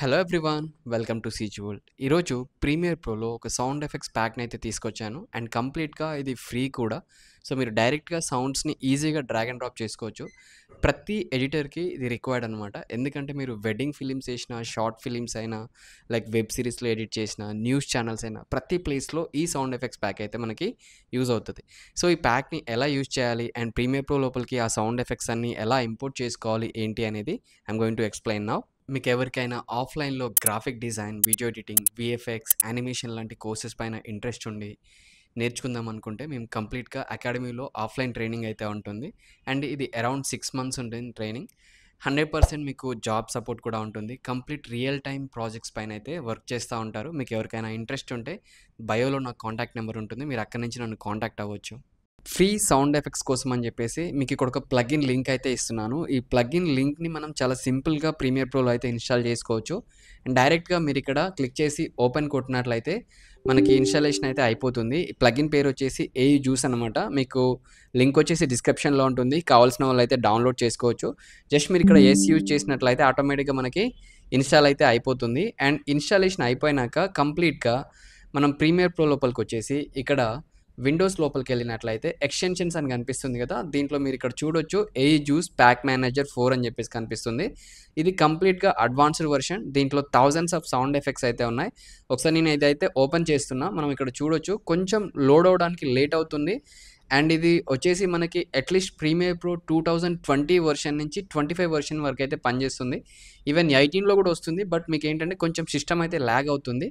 Hello everyone, welcome to seize world. ఈరోజు premier ప్రోలో ఒక sound effects ప్యాక్ని అయితే తీసుకొచ్చాను అండ్ కంప్లీట్గా ఇది ఫ్రీ కూడా. సో మీరు డైరెక్ట్గా సౌండ్స్ని ఈజీగా డ్రాగ్ అండ్ డ్రాప్ చేసుకోవచ్చు. ప్రతి ఎడిటర్కి ఇది రిక్వైర్డ్ అనమాట. ఎందుకంటే మీరు వెడ్డింగ్ ఫిలిమ్స్ చేసిన, షార్ట్ ఫిలిమ్స్ అయినా, లైక్ వెబ్ సిరీస్లో ఎడిట్ చేసిన, న్యూస్ ఛానల్స్ అయినా ప్రతి ప్లేస్లో ఈ సౌండ్ ఎఫెక్ట్స్ ప్యాక్ అయితే మనకి యూజ్ అవుతుంది. సో ఈ ప్యాక్ని ఎలా యూజ్ చేయాలి అండ్ ప్రీమియర్ ప్రో లోపలికి ఆ సౌండ్ ఎఫెక్ట్స్ అన్ని ఎలా ఇంపోర్ట్ చేసుకోవాలి ఏంటి అనేది I'm going to explain now. మీకు ఎవరికైనా ఆఫ్లైన్లో graphic design, video editing, VFX, animation లాంటి కోర్సెస్ పైన ఇంట్రెస్ట్ ఉండి నేర్చుకుందాం అనుకుంటే మేము కంప్లీట్గా అకాడమీలో ఆఫ్లైన్ ట్రైనింగ్ అయితే ఉంటుంది. అండ్ ఇది అరౌండ్ 6 months ఉంటుంది ట్రైనింగ్. 100% మీకు జాబ్ సపోర్ట్ కూడా ఉంటుంది. కంప్లీట్ రియల్ టైమ్ ప్రాజెక్ట్స్ పైన అయితే వర్క్ చేస్తూ ఉంటారు. మీకు ఎవరికైనా ఇంట్రెస్ట్ ఉంటే బయోలో నాకు కాంటాక్ట్ నెంబర్ ఉంటుంది, మీరు అక్కడి నుంచి నన్ను కాంటాక్ట్ అవ్వచ్చు. ఫ్రీ సౌండ్ ఎఫెక్ట్స్ కోసం అని చెప్పేసి మీకు ఇక్కడ ఒక ప్లగిన్ లింక్ అయితే ఇస్తున్నాను. ఈ ప్లగిన్ లింక్ని మనం చాలా సింపుల్గా ప్రీమియర్ ప్రోలో అయితే ఇన్స్టాల్ చేసుకోవచ్చు. అండ్ డైరెక్ట్గా మీరు ఇక్కడ క్లిక్ చేసి ఓపెన్ కొట్టినట్లయితే మనకి ఇన్స్టాలేషన్ అయితే అయిపోతుంది. ఈ ప్లగిన్ పేరు వచ్చేసి ఏయూ జ్యూస్ అనమాట. మీకు లింక్ వచ్చేసి డిస్క్రిప్షన్లో ఉంటుంది, కావాల్సిన వాళ్ళు అయితే డౌన్లోడ్ చేసుకోవచ్చు. జస్ట్ మీరు ఇక్కడ ఎస్ యూజ్ చేసినట్లయితే ఆటోమేటిక్గా మనకి ఇన్స్టాల్ అయితే అయిపోతుంది. అండ్ ఇన్స్టాలేషన్ అయిపోయినాక కంప్లీట్గా మనం ప్రీమియర్ ప్రో లోపలికి వచ్చేసి ఇక్కడ విండోస్ లోపలికి వెళ్ళినట్లయితే ఎక్స్టెన్షన్స్ అని కనిపిస్తుంది కదా, దీంట్లో మీరు ఇక్కడ చూడొచ్చు ఏయూ జ్యూస్ ప్యాక్ మేనేజర్ 4 అని చెప్పేసి కనిపిస్తుంది. ఇది కంప్లీట్గా అడ్వాన్స్డ్ వర్షన్. దీంట్లో థౌజండ్స్ ఆఫ్ సౌండ్ ఎఫెక్ట్స్ అయితే ఉన్నాయి. ఒకసారి నేను ఇదైతే ఓపెన్ చేస్తున్నా, మనం ఇక్కడ చూడొచ్చు కొంచెం లోడ్ అవడానికి లేట్ అవుతుంది. అండ్ ఇది వచ్చేసి మనకి అట్లీస్ట్ ప్రీమియర్ ప్రో 2020 వర్షన్ నుంచి 25 వర్షన్ వరకు అయితే పనిచేస్తుంది. ఈవెన్ 18లో కూడా వస్తుంది, బట్ మీకు ఏంటంటే కొంచెం సిస్టమ్ అయితే ల్యాగ్ అవుతుంది.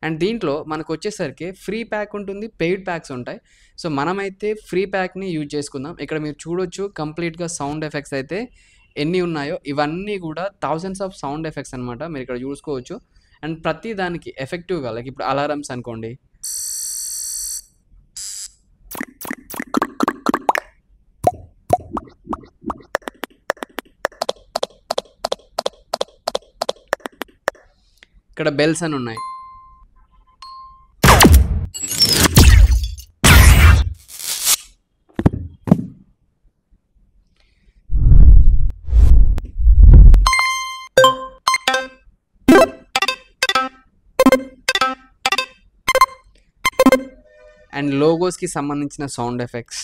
అండ్ దీంట్లో మనకు వచ్చేసరికి ఫ్రీ ప్యాక్ ఉంటుంది, పెయిడ్ ప్యాక్స్ ఉంటాయి. సో మనమైతే ఫ్రీ ప్యాక్ని యూజ్ చేసుకుందాం. ఇక్కడ మీరు చూడొచ్చు కంప్లీట్గా సౌండ్ ఎఫెక్ట్స్ అయితే ఎన్ని ఉన్నాయో, ఇవన్నీ కూడా థౌజండ్స్ ఆఫ్ సౌండ్ ఎఫెక్ట్స్ అనమాట. మీరు ఇక్కడ చూసుకోవచ్చు. అండ్ ప్రతి దానికి ఎఫెక్టివ్గా, లైక్ ఇప్పుడు అలారమ్స్ అనుకోండి, ఇక్కడ బెల్స్ అని ఉన్నాయి. అండ్ లోగోస్కి సంబంధించిన సౌండ్ ఎఫెక్ట్స్,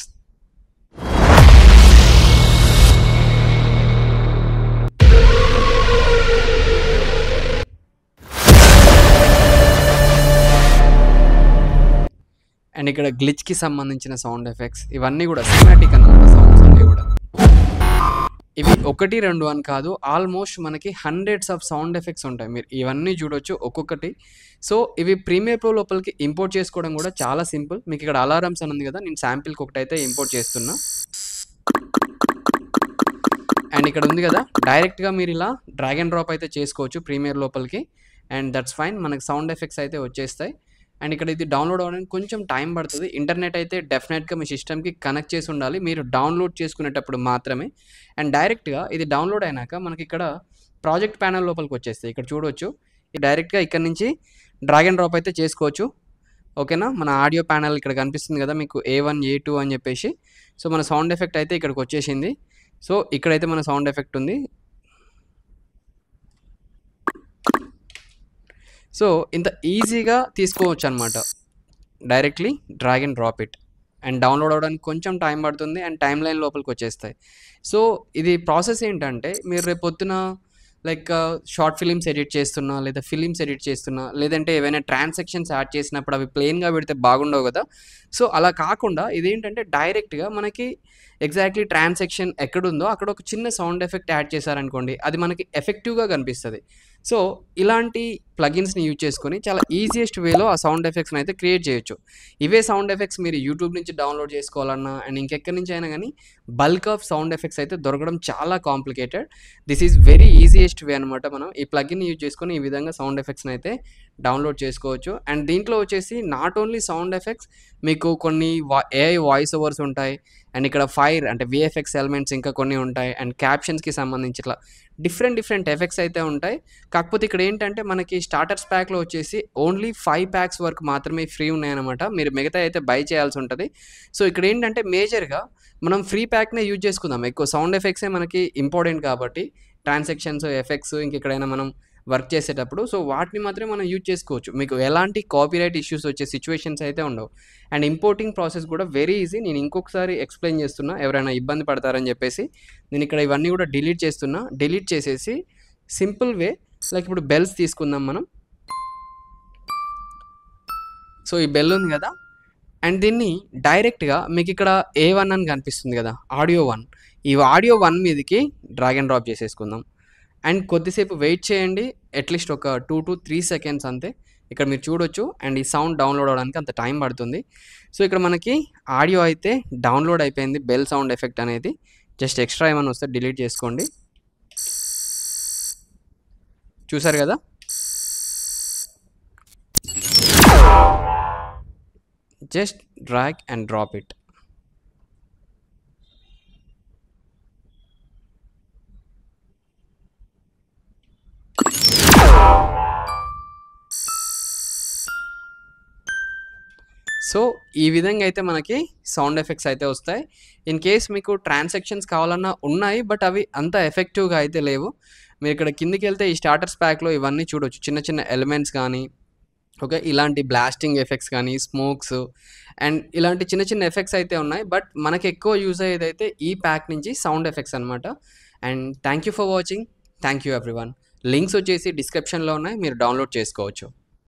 అండ్ ఇక్కడ గ్లిచ్కి సంబంధించిన సౌండ్ ఎఫెక్ట్స్, ఇవన్నీ కూడా సినిమాటిక్ అన్నమాట. సౌండ్స్ అన్నీ కూడా ఇవి 1, 2 అని కాదు, ఆల్మోస్ట్ మనకి హండ్రెడ్స్ ఆఫ్ సౌండ్ ఎఫెక్ట్స్ ఉంటాయి. మీరు ఇవన్నీ చూడొచ్చు ఒక్కొక్కటి. సో ఇవి ప్రీమియర్ ప్రో లోపలికి ఇంపోర్ట్ చేసుకోవడం కూడా చాలా సింపుల్. మీకు ఇక్కడ అలారమ్స్ అని ఉంది కదా, నేను శాంపిల్కి ఒకటైతే ఇంపోర్ట్ చేస్తున్నా. అండ్ ఇక్కడ ఉంది కదా, డైరెక్ట్గా మీరు ఇలా డ్రాగ్ అండ్ డ్రాప్ అయితే చేసుకోవచ్చు ప్రీమియర్ లోపలికి. అండ్ దట్స్ ఫైన్, మనకి సౌండ్ ఎఫెక్ట్స్ అయితే వచ్చేస్తాయి. అండ్ ఇక్కడ ఇది డౌన్లోడ్ అవ్వడానికి కొంచెం టైం పడుతుంది. ఇంటర్నెట్ అయితే డెఫినెట్గా మీ సిస్టమ్కి కనెక్ట్ చేసి ఉండాలి, మీరు డౌన్లోడ్ చేసుకునేటప్పుడు మాత్రమే. అండ్ డైరెక్ట్గా ఇది డౌన్లోడ్ అయినాక మనకి ఇక్కడ ప్రాజెక్ట్ ప్యానల్ లోపలికి వచ్చేస్తాయి. ఇక్కడ చూడవచ్చు, డైరెక్ట్గా ఇక్కడ నుంచి డ్రాగ్ అండ్ డ్రాప్ అయితే చేసుకోవచ్చు. ఓకేనా, మన ఆడియో ప్యానల్ ఇక్కడ కనిపిస్తుంది కదా మీకు A1, A2 అని చెప్పేసి. సో మన సౌండ్ ఎఫెక్ట్ అయితే ఇక్కడికి వచ్చేసింది. సో ఇక్కడైతే మన సౌండ్ ఎఫెక్ట్ ఉంది. సో ఇంత ఈజీగా తీసుకోవచ్చు అనమాట, directly drag and drop it. And download అవ్వడానికి కొంచెం టైం పడుతుంది అండ్ టైం లైన్ లోపలికి వచ్చేస్తాయి. సో ఇది ప్రాసెస్ ఏంటంటే, మీరు రేపు పొద్దున లైక్ షార్ట్ ఫిలిమ్స్ ఎడిట్ చేస్తున్నా, లేదా ఫిలిమ్స్ ఎడిట్ చేస్తున్నా, లేదంటే ఏవైనా ట్రాన్సాక్షన్స్ యాడ్ చేసినప్పుడు అవి ప్లెయిన్గా పెడితే బాగుండవు కదా. సో అలా కాకుండా ఇదేంటంటే డైరెక్ట్గా మనకి ఎగ్జాక్ట్లీ ట్రాన్సాక్షన్ ఎక్కడుందో అక్కడ ఒక చిన్న సౌండ్ ఎఫెక్ట్ యాడ్ చేశారనుకోండి, అది మనకి ఎఫెక్టివ్గా కనిపిస్తుంది. సో ఇలాంటి ప్లగిన్స్ని యూజ్ చేసుకొని చాలా ఈజియెస్ట్ వేలో ఆ సౌండ్ ఎఫెక్ట్స్ని అయితే క్రియేట్ చేయొచ్చు. ఇవే సౌండ్ ఎఫెక్ట్స్ మీరు యూట్యూబ్ నుంచి డౌన్లోడ్ చేసుకోవాలన్నా అండ్ ఇంకెక్కడి నుంచి అయినా కానీ బల్క్ ఆఫ్ సౌండ్ ఎఫెక్ట్స్ అయితే దొరకడం చాలా complicated. This is very easiest way అనమాట. మనం ఈ ప్లగిన్ యూజ్ చేసుకొని ఈ విధంగా సౌండ్ ఎఫెక్ట్స్ని అయితే డౌన్లోడ్ చేసుకోవచ్చు. అండ్ దీంట్లో వచ్చేసి నాట్ ఓన్లీ సౌండ్ ఎఫెక్ట్స్, మీకు కొన్ని AI వాయిస్ ఓవర్స్ ఉంటాయి. అండ్ ఇక్కడ ఫైర్ అంటే VFX ఎలిమెంట్స్ ఇంకా కొన్ని ఉంటాయి. అండ్ క్యాప్షన్స్కి సంబంధించి ఇట్లా డిఫరెంట్ ఎఫెక్ట్స్ అయితే ఉంటాయి. కాకపోతే ఇక్కడ ఏంటంటే మనకి స్టార్టర్స్ ప్యాక్లో వచ్చేసి ఓన్లీ 5 ప్యాక్స్ వరకు మాత్రమే ఫ్రీ ఉన్నాయన్నమాట. మీరు మిగతా అయితే బై చేయాల్సి ఉంటుంది. సో ఇక్కడ ఏంటంటే మేజర్గా మనం ఫ్రీ ప్యాక్నే యూజ్ చేసుకుందాం. ఎక్కువ సౌండ్ ఎఫెక్ట్సే మనకి ఇంపార్టెంట్ కాబట్టి ట్రాన్సాక్షన్స్, ఎఫెక్ట్స్, ఇంకెక్కడైనా మనం వర్క్ చేసేటప్పుడు. సో, వాటిని మాత్రమే మనం యూజ్ చేసుకోవచ్చు. మీకు ఎలాంటి కాపీరైట్ ఇష్యూస్ వచ్చే సిట్యుయేషన్స్ అయితే ఉండవు. అండ్ ఇంపోర్టింగ్ ప్రాసెస్ కూడా వెరీ ఈజీ. నేను ఇంకొకసారి ఎక్స్‌ప్లెయిన్ చేస్తున్నా. ఎవరైనా ఇబ్బంది పడతారని చెప్పేసి. నేను ఇక్కడ ఇవన్నీ కూడా డిలీట్ చేస్తున్నా. డిలీట్ చేసేసి సింపుల్ వే లైక్ ఇప్పుడు బెల్స్ తీసుకుందాం మనం. సో, ఈ బెల్ ఉంది కదా! అండ్ దీన్ని డైరెక్ట్‌గా మీకిక్కడ A1 అని కనిపిస్తుంది కదా! ఆడియో 1. ఈ ఆడియో 1 మీదకి డ్రాగ్ అండ్ డ్రాప్ చేసేసుకుందాం. అండ్ కొద్దిసేపు వెయిట్ చేయండి. అట్‌లీస్ట్ ఒక 2-3 సెకండ్స్ అంతే. ఇక్కడ మీరు చూడొచ్చు. అండ్ ఈ సౌండ్ డౌన్‌లోడ్ అవ్వడానికి అంత టైం పడుతుంది. సో, ఇక్కడ మనకి ఆడియో అయితే డౌన్‌లోడ్ అయిపోయింది. బెల్ సౌండ్ ఎఫెక్ట్ అనేది. జస్ట్ ఎక్స్‌ట్రా ఏమన్నా వస్తే డిలీట్ చేసుకోండి. చూసారు కదా! Just drag and drop it. So, ఈ విధంగా అయితే మనకి సౌండ్ ఎఫెక్ట్స్ అయితే వస్తాయి. ఇన్ కేస్ మీకు ట్రాన్సాక్షన్స్ కావాలన్నా ఉన్నాయి. బట్ అవి అంత ఎఫెక్టివ్‌గా అయితే లేవు. మీరిక్కడ కిందకెళ్తే ఈ స్టార్టర్స్ ప్యాక్‌లో ఇవన్నీ చూడొచ్చు. చిన్న చిన్న ఎలిమెంట్స్ గానీ, ఓకే. ఇలాంటి బ్లాస్టింగ్ ఎఫెక్ట్స్ కానీ, స్మోక్స్ అండ్ ఇలాంటి చిన్న చిన్న ఎఫెక్ట్స్ అయితే ఉన్నాయి. బట్ మనకెక్కువ యూజ్ అయ్యేదైతే ఈ ప్యాక్ నుంచి సౌండ్ ఎఫెక్ట్స్ అనమాట. And thank you for watching. Thank you everyone. Links వచ్చేసి డిస్క్రిప్షన్‌లో ఉన్నాయి. మీరు డౌన్‌లోడ్ చేసుకోవచ్చు.